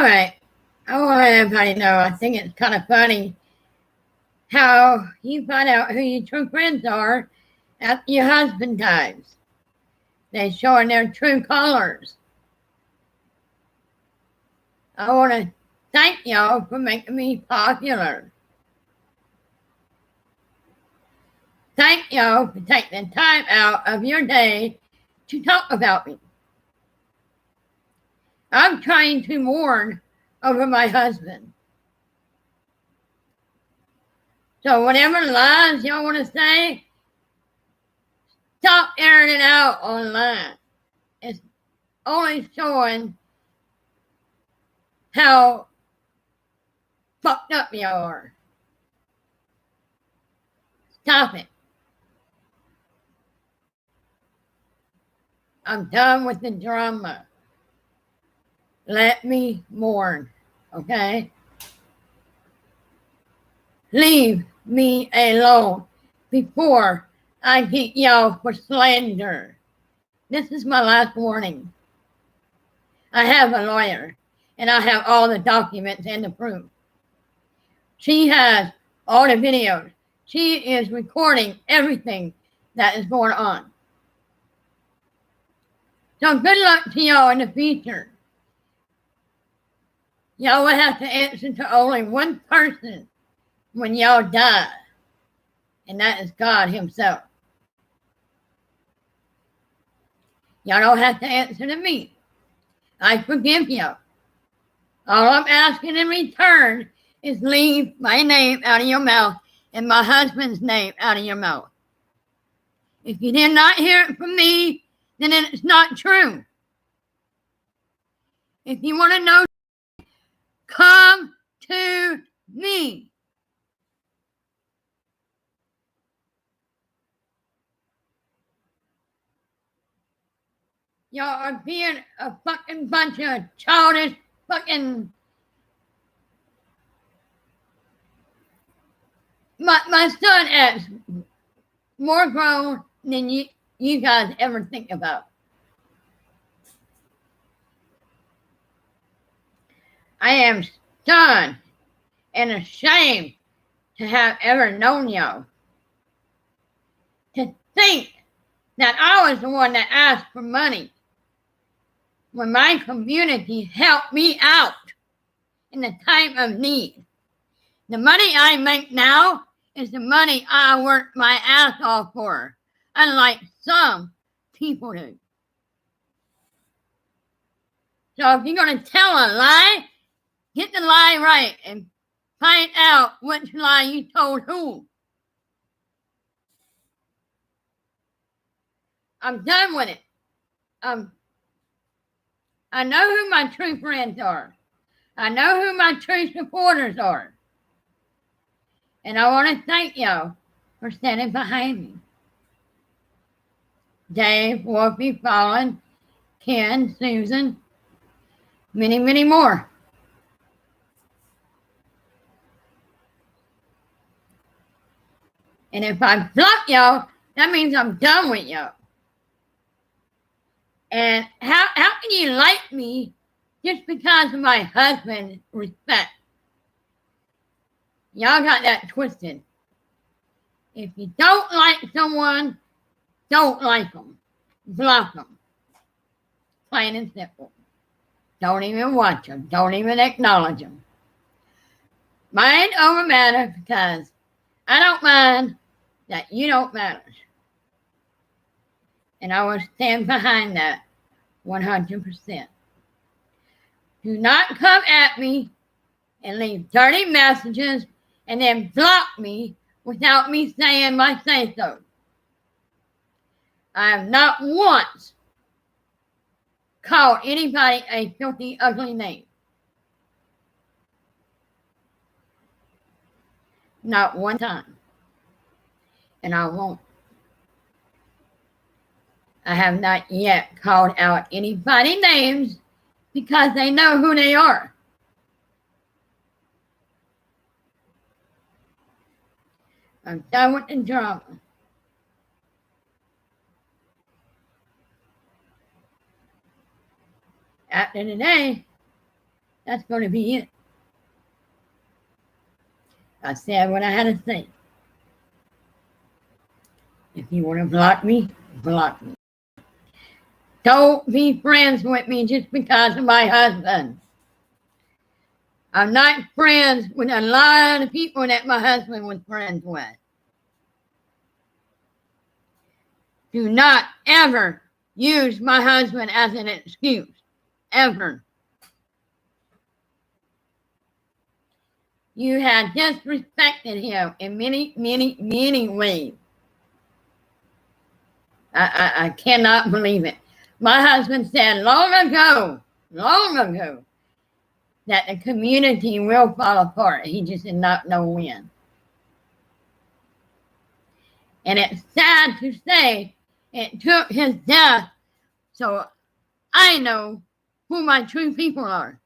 right. I want to let everybody know, I think it's kind of funny how you find out who your true friends are after your husband dies. They're showing their true colors. I want to thank y'all for making me popular. Thank y'all for taking the time out of your day to talk about me. I'm trying to mourn over my husband. So whatever lies y'all want to say, stop airing it out online. It's only showing how fucked up y'all are. Stop it. I'm done with the drama. Let me mourn, okay? Leave me alone before I get y'all for slander. This is my last warning. I have a lawyer, and I have all the documents and the proof. She has all the videos. She is recording everything that is going on. So good luck to y'all in the future. Y'all will have to answer to only one person when y'all die, and that is God himself. Y'all don't have to answer to me. I forgive y'all. All I'm asking in return is leave my name out of your mouth and my husband's name out of your mouth. If you did not hear it from me, then it's not true. If you want to know, come to me. Y'all are being a fucking bunch of childish fucking... My son is more grown than you guys ever think about. I am stunned and ashamed to have ever known y'all. To think that I was the one that asked for money when my community helped me out in the time of need. The money I make now is the money I worked my ass off for, unlike some people do. So if you're going to tell a lie, get the lie right and find out which lie you told who. I'm done with it. I know who my true friends are. I know who my true supporters are. And I want to thank y'all for standing behind me. Dave, Wolfie, Fallon, Ken, Susan, many, many more. And if I block y'all, that means I'm done with y'all. And how can you like me just because of my husband's respect? Y'all got that twisted. If you don't like someone, don't like them. Block them. Plain and simple. Don't even watch them. Don't even acknowledge them. Mind over matter, because I don't mind that you don't matter. And I will stand behind that 100%. Do not come at me and leave dirty messages and then block me without me saying my say-so. I have not once called anybody a filthy, ugly name. Not one time. And I won't. I have not yet called out anybody's names because they know who they are. I'm done with the drama. After today, That's going to be it. I said what I had to say. If you want to block me, block me. Don't be friends with me just because of my husband. I'm not friends with a lot of people that my husband was friends with. Do not ever use my husband as an excuse. Ever. You have disrespected him in many, many, many ways. I cannot believe it. My husband said long ago, that the community will fall apart. He just did not know when. And it's sad to say it took his death so I know who my true people are.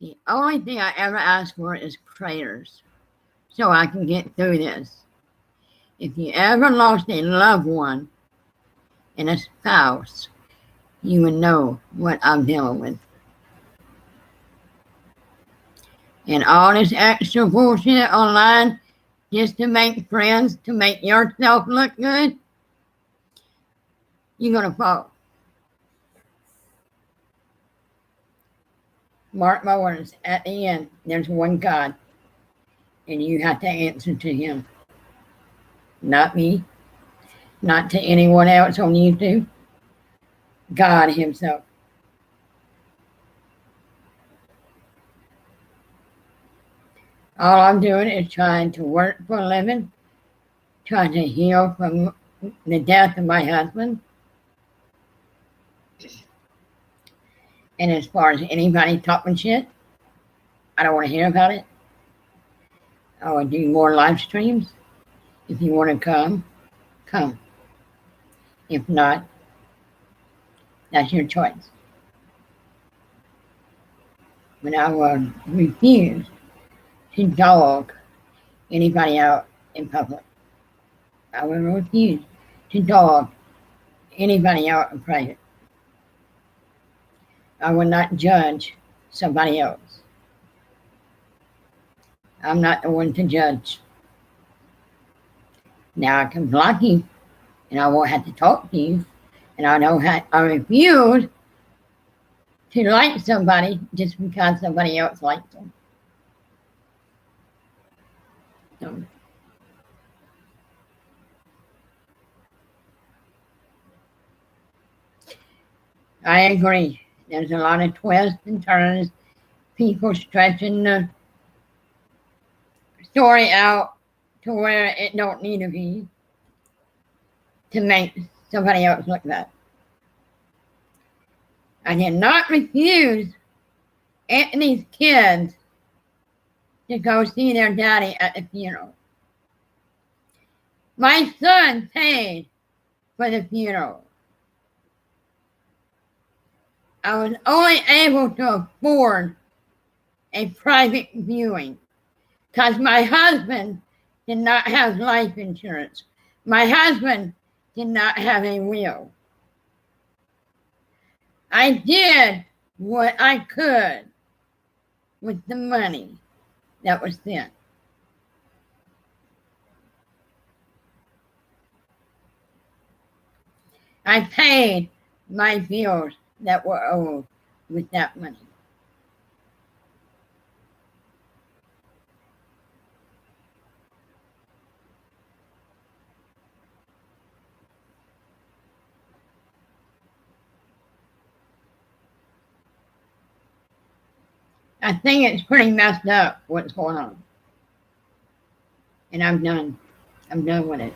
The only thing I ever ask for is prayers so I can get through this. If you ever lost a loved one and a spouse, you would know what I'm dealing with. And all this extra bullshit online just to make friends, to make yourself look good, you're going to fall. Mark my words, at the end, there's one God, and you have to answer to him. Not me, not to anyone else on YouTube, God himself. All I'm doing is trying to work for a living, trying to heal from the death of my husband. And as far as anybody talking shit, I don't want to hear about it. I will do more live streams. If you want to come, come. If not, that's your choice. But I will refuse to dog anybody out in public. I will refuse to dog anybody out in private. I will not judge somebody else. I'm not the one to judge. Now I can block you, and I won't have to talk to you, and I refuse to like somebody just because somebody else likes them. So, I agree. There's a lot of twists and turns, people stretching the story out to where it don't need to be to make somebody else look bad. I did not refuse Anthony's kids to go see their daddy at the funeral. My son paid for the funeral. I was only able to afford a private viewing because my husband did not have life insurance. My husband did not have a will. I did what I could with the money that was sent. I paid my bills that were owed with that money. I think it's pretty messed up what's going on. And I'm done. I'm done with it.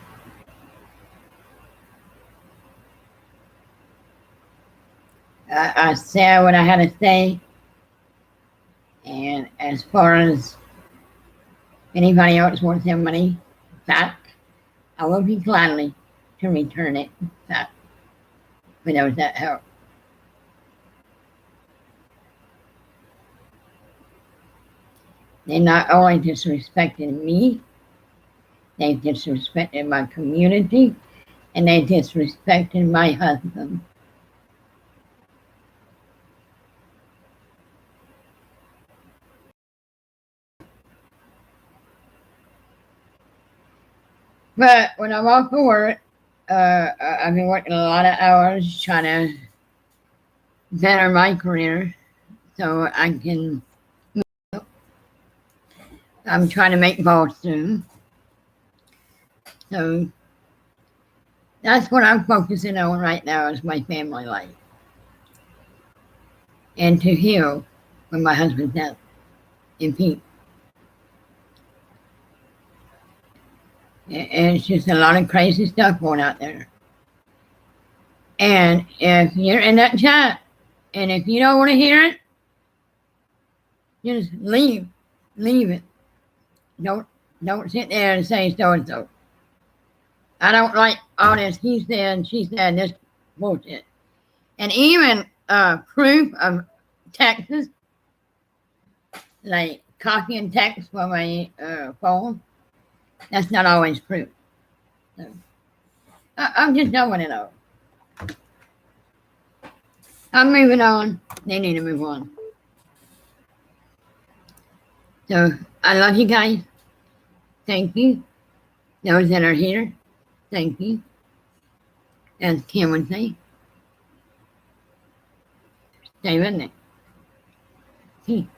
I said what I had to say. And as far as anybody else wants their money back, I will be gladly to return it back for those that help. They not only disrespected me, They disrespected my community, and they disrespected my husband. But when I'm off of work, I've been working a lot of hours trying to better my career so I can. I'm trying to make balls soon. So that's what I'm focusing on right now is my family life. And to heal from my husband's death in peace. And it's just a lot of crazy stuff going out there. And if you're in that chat, and if you don't want to hear it, just leave. Leave it. Don't sit there and say so and so. I don't like all this he said, she said, this bullshit. And even proof of texts, like copying text from my phone, that's not always proof. So, I'm just done with it all. I'm moving on. They need to move on. So I love you guys. Thank you. Those that are here, thank you. As Kim would say, stay with me. See.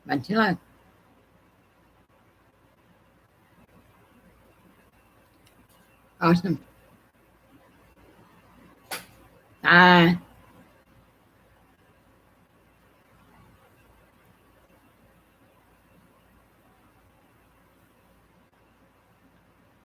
Much love. Awesome. Bye.